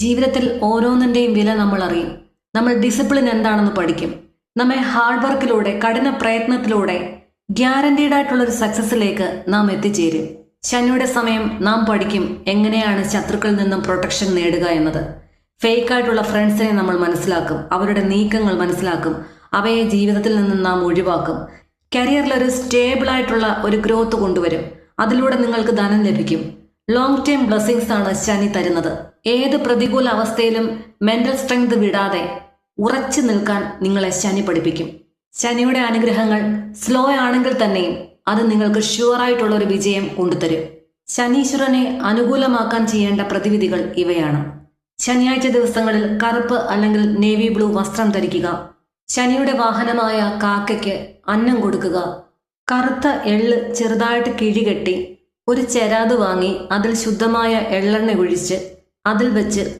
ജീവിതത്തിൽ ഓരോന്നിൻ്റെയും വില നമ്മൾ അറിയും. നമ്മൾ ഡിസിപ്ലിൻ എന്താണെന്ന് പഠിക്കും. നമ്മെ ഹാർഡ് വർക്കിലൂടെ, കഠിന പ്രയത്നത്തിലൂടെ ഗ്യാരണ്ടീഡ് ആയിട്ടുള്ളൊരു സക്സസിലേക്ക് നാം എത്തിച്ചേരും. ശനിയുടെ സമയം നാം പഠിക്കും എങ്ങനെയാണ് ശത്രുക്കളിൽ നിന്നും പ്രൊട്ടക്ഷൻ നേടുക എന്നത്. ഫേക്കായിട്ടുള്ള ഫ്രണ്ട്സിനെ നമ്മൾ മനസ്സിലാക്കും, അവരുടെ നീക്കങ്ങൾ മനസ്സിലാക്കും, അവയെ ജീവിതത്തിൽ നിന്നും നാം ഒഴിവാക്കും. കരിയറിൽ ഒരു സ്റ്റേബിൾ ആയിട്ടുള്ള ഒരു ഗ്രോത്ത് കൊണ്ടുവരും. അതിലൂടെ നിങ്ങൾക്ക് ധനം ലഭിക്കും. ലോങ് ടേം ബ്ലെസ്സിങ്സ് ആണ് ശനി തരുന്നത്. ഏത് പ്രതികൂല അവസ്ഥയിലും മെന്റൽ സ്ട്രെങ്ത് വിടാതെ ഉറച്ചു നിൽക്കാൻ നിങ്ങളെ ശനി പഠിപ്പിക്കും. ശനിയുടെ അനുഗ്രഹങ്ങൾ സ്ലോ ആണെങ്കിൽ തന്നെയും അത് നിങ്ങൾക്ക് ഷുവറായിട്ടുള്ള ഒരു വിജയം കൊണ്ടുതരും. ശനീശ്വരനെ അനുകൂലമാക്കാൻ ചെയ്യേണ്ട പ്രതിവിധികൾ ഇവയാണ്. ശനിയാഴ്ച ദിവസങ്ങളിൽ കറുപ്പ് അല്ലെങ്കിൽ നേവി ബ്ലൂ വസ്ത്രം ധരിക്കുക. ശനിയുടെ വാഹനമായ കാക്കയ്ക്ക് അന്നം കൊടുക്കുക. കറുത്ത എള്ള് ചെറുതായിട്ട് കിഴികെട്ടി ഒരു ചെരാത് വാങ്ങി അതിൽ ശുദ്ധമായ എള്ളെണ്ണ ഒഴിച്ച് അതിൽ വെച്ച്